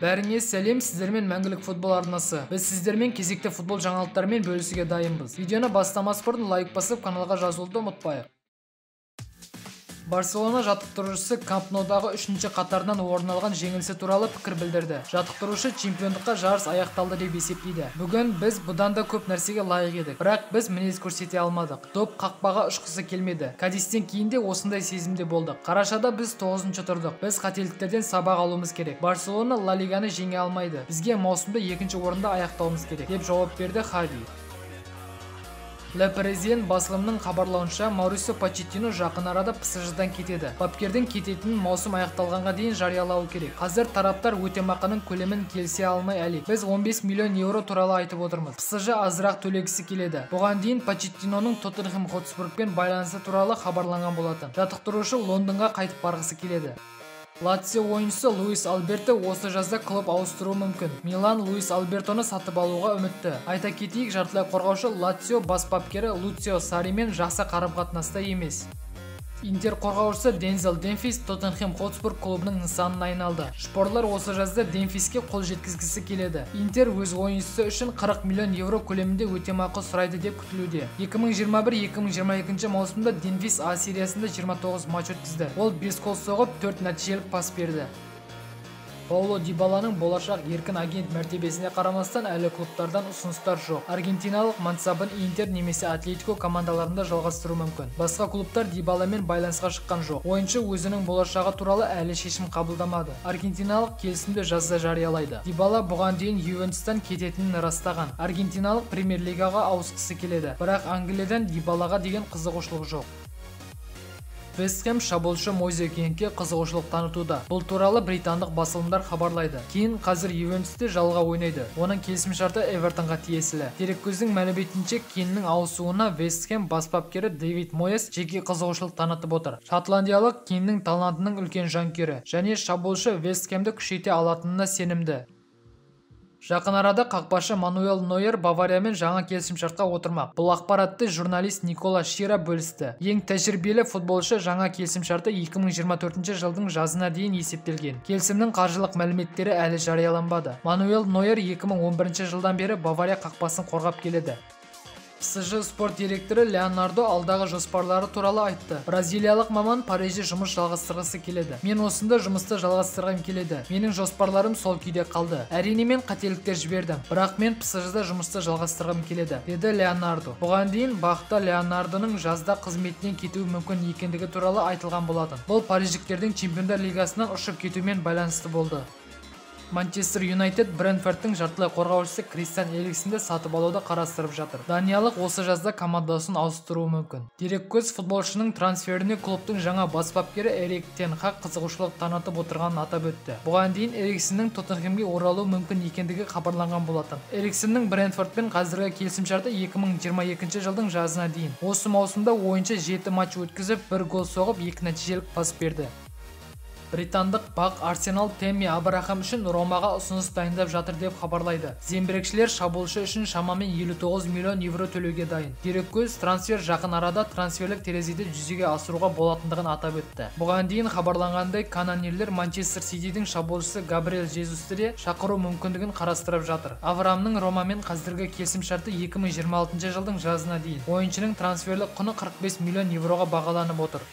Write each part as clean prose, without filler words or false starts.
Бәріңе сәлем, сіздермен мәңгілік футбол арнасы. Біз сіздермен кезекті футбол жаңалықтарымен бөлісуге дайынбыз. Видеоны бастамас бұрын лайк басып, каналға жазылуды ұмытпайық. Барселона жаттықтырушысы Камп Ноудағы 3-ші қатарынан орын алған жеңілісі туралы пікір білдірді. Жаттықтырушы чемпиондыққа жарыс аяқталды деп есептейді. Бүгін біз бұдан да көп нәрсеге лайық едік, бірақ біз мінез көрсете алмадық. Доп қақпаға ұшқысы келмеді. Кадистен кейін де осындай сезімде болдық. Қарашада біз 9-ші тұрдық. Біз қателіктерден сабақ алуымыз керек. Барселона Ла Лиганы жеңе алмайды. Бізге маусымда 2-ші орында аяқтауымыз керек, деп жауап берді Хави. Le Parisien басылымының хабарлауынша, Маурисио Почеттино жақын арада ПСЖ-дан кетеді. Бапкердің кететінін маусым аяқталғанға дейін жариялауы керек. Қазір тараптар өтемақының көлемін келісе алмай әлек. Біз 15 миллион евро туралы айтып отырмыз. ПСЖ азырақ төлегісі келеді. Бұған дейін Почеттиноның Тоттенхэм Хотспурпен байланысы туралы хабарланған болатын. Жаттықтырушы Лондонға қайтып барғысы келеді. Лацио ойыншысы Луис Альберто осы жазда клуб ауыстыруы мүмкін. Милан Луис Альбертоны сатып алуға үмітті. Айта кетейік, жартылай қорғаушы Лацио бас бапкері Луцио Саримен жақсы қарым-қатынаста емес. Интер қорғаушысы Дензел Демфрис Тоттенхэм Хотспур клубының нысанына айналды. Шпорлар осы жазда Демфриске қол жеткізгісі келеді. Интер өз ойыншысы үшін 40 миллион евро көлемінде өтемақы сұрайды деп күтілуде. 2021-2022 маусымда Демфрис А сериясында 29 матч өткізді. Ол 5 гол соғып, 4 нәтижелік пас берді. Пауло Дибаланың болашақ еркін агент мәртебесіне қарамастан әлі клубтардан ұсыныстар жоқ. Аргентиналық мансабын Интер немесе Атлетико командаларында жалғастыру мүмкін. Басқа клубтар Дибаламен байланысқа шыққан жоқ. Ойыншы өзінің болашағы туралы әлі шешім қабылдамады. Аргентиналық келісімді жазда жариялайды. Дибала бұған дейін Ювентустан кететінін растаған. Аргентиналық премьер-лигаға ауысқысы келеді. Бірақ Англиядан Дибалаға деген қызығушылық жоқ. Вест Хэм шабуылшы Мойзе Кенге қызығушылық танытуда. Бұл туралы британдық басылымдар хабарлайды. Кейін қазір Ювентусте жалға ойнайды. Оның келісімшарты Эвертонға тиесілі. Дереккөздің мәліметінше Кеннің ауысуына Вест Хэм бас бапкері Дэвид Мойес жеке қызығушылық танытып отыр. Шотландиялық Кеннің талантының үлкен жанкүйері және шабуылшы Вест Хэмді күшейте алатынына сенімді. Жақын арада қақпашы Мануэл Нойер Бавариямен жаңа келісімшартқа отырмақ. Бұл ақпаратты журналист Никола Шира бөлісті. Ең тәжірибелі футболшы жаңа келісімшарты 2024 жылдың жазына дейін есептелген. Келісімнің қаржылық мәліметтері әлі жарияланбады. Мануэл Нойер 2011 жылдан бері Бавария қақпасын қорғап келеді. ПСЖ спорт директоры Леонардо алдағы жоспарлары туралы айтты. Бразилиялық маман Парижде жұмыс жалғастырғысы келеді. Мен осында жұмысты жалғастырғым келеді. Менің жоспарларым сол күйде қалды. Әрине мен қателіктер жібердім, бірақ мен ПСЖда жұмысты жалғастырғым келеді, деді Леонардо. Бұған дейін бақта Леонардоның жазда қызметінен кетуі мүмкін екендігі туралы айтылған болатын. Бұл париждіктердің чемпиондар лигасынан ұшып кетуімен байланысты болды. Манчестер Юнайтед Брентфордтың жартылай қорғаушысы Кристиан Эриксенді сатып алуды қарастырып жатыр. Даниялық осы жазда командасын ауыстыруы мүмкін. Дереккөз футболшының трансферіне клубтың жаңа бас бапкері Эрик тен Хаг қызығушылық танытып отырғанын атап өтті. Бұған дейін Эриксеннің Тоттенхемге оралуы мүмкін екендігі хабарланған болатын. Эриксеннің Брентфордпен қазіргі келісімшарты 2022 жылдың жазына дейін. Осы маусымда ойыншы 7 матч өткізіп, 1 гол соғып, 2 нәтижелік пас берді. Британдық бақ Арсенал Тэмми Абрахам үшін Ромаға ұсыныс дайындап жатыр деп хабарлайды. Зембірекшілер шабуылшы үшін шамамен 59 миллион евро төлеуге дайын. Дереккөз трансфер жақын арада трансферлік терезеде жүзеге асыруға болатындығын атап өтті. Бұған дейін хабарланғандай, канонерлер Манчестер Ситидің шабуылшысы Габриэл Жезусты де шақыру мүмкіндігін қарастырып жатыр. Авраамның Ромамен қазіргі келісімшарты 2026 жылдың жазына дейін. Ойыншының трансферлік құны 45 миллион евроға бағаланып отыр.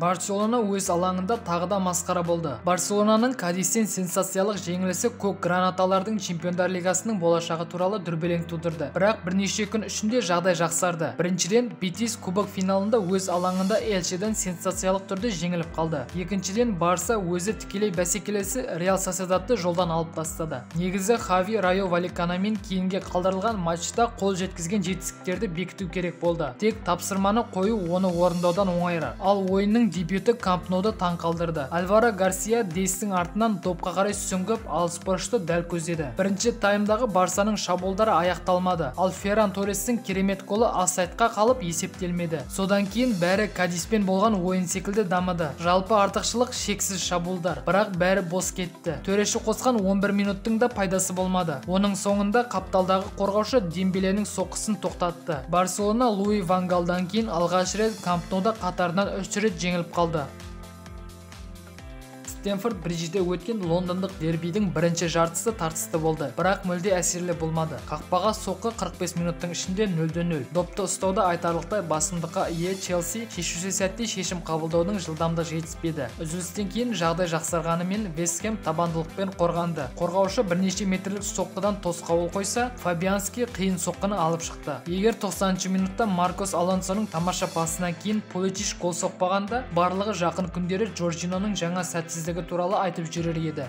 Барселона өз алаңында тағы да масқара болды. Барселонаның Кадистен сенсациялық жеңілісі көк гранаталардың чемпиондар лигасының болашағы туралы дүрбелең тудырды. Бірақ бірнеше күн ішінде жағдай жақсарды. Біріншіден, Бетис кубок финалында өз алаңында Элчеден сенсациялық түрде жеңіліп қалды. Екіншіден, Барса өзі тікелей бәсекелесі Реал Сосьедадты жолдан алып тастады. Негізі Хави Райо Валлеканамен кейінге қалдырылған матчта қол жеткізген жетістіктерді бекіту керек болды. Тек тапсырманы қою оны орындаудан оңайырақ. Ал ойынның дебюті Камп Ноуда таң қалдырды. Альваро Гарсия Дейстің артынан топқа қарай сүңгіп, ал спортшты дәл көздеді. Бірінші таймдағы Барсаның шабуылдары аяқталмады. Ал Ферран Торрестің керемет голы офсайдқа қалып есептелмеді. Содан кейін бәрі Кадиспен болған ойын секілді дамыды. Жалпы артықшылық шексіз шабуылдар, бірақ бәрі бос кетті. Төреші қосқан 11 минуттың да пайдасы болмады. Оның соңында қапталдағы қорғаушы Дембеленің соққысын тоқтатты. Барселона Луи Ван Галдан кейін алғаш рет Камп Ноуда қатарынан 3 рет жеңіліп қалды. Стэнфорд Бриджде өткен лондондық дербидің бірінші жартысы тартысты болды, бірақ мүлде әсерлі болмады. Қақпаға соққы 45 минуттың ішінде 0-0. Допты ұстауда айтарлықтай басымдыққа ие Челси шешуші сәтте шешім қабылдаудың жылдамдығы жетіспеді. Үзілістен кейін жағдай жақсарғанымен Вест Хэм табандылықпен қорғанды. Қорғаушы бірнеше метрлік соққыдан тосқауыл қойса, Фабиански қиын соққыны алып шықты. Егер 90-ші минутта Маркос Алонсоның тамаша пасынан кейін Пуличич гол соқпағанда, барлығы жақын күндері Джорджиноның жаңа сәтсіздігі туралы айтып жүрер еді.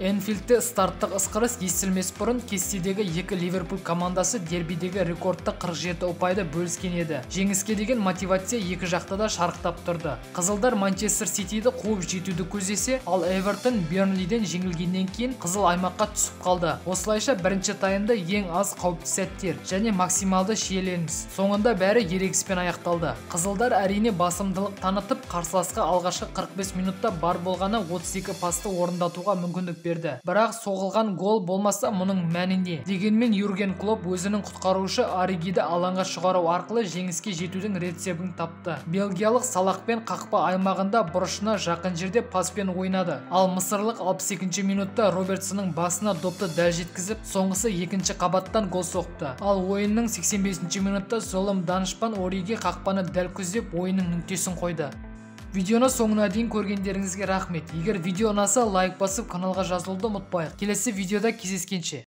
Энфилдте старттық ысқырыс естілмес бұрын кестедегі екі Ливерпуль командасы дербидегі рекордты 47 ұпайды бөліскен еді. Жеңіске деген мотивация екі жақта да шарықтап тұрды. Қызылдар Манчестер Ситиді қуып жетуді көздесе, ал Эвертон Бернлиден жеңілгеннен кейін қызыл аймаққа түсіп қалды. Осылайша бірінші таймда ең аз қауіпті сәттер және максималды шиеленіс. Соңында бәрі ерегіспен аяқталды. Қызылдар әрине басымдылық танытып, қарсыласқа алғашқы 45 минутта бар болғаны 32 пасты орындатуға мүмкіндік берді. Бірақ соғылған гол болмаса мұның мәні не? Дегенмен Юрген Клоп өзінің құтқарушы Оригиді алаңға шығару арқылы жеңіске жетудің рецебін тапты. Бельгиялық Салахпен қақпа аймағында бұрышына жақын жерде паспен ойнады. Ал мысырлық 62-ші минутта Робертсонның басына допты дәл жеткізіп, соңғысы екінші қабаттан гол соқты. Ал ойынның 85-ші минутта Золым Данышпан Ориге қақпаны дәл көздеп ойынның нүктесін қойды. Видеоны соңына дейін көргендеріңізге рахмет. Егер видео ұнаса, лайк басып, каналға жазылуды ұмытпайық. Келесі видеода кездескенше.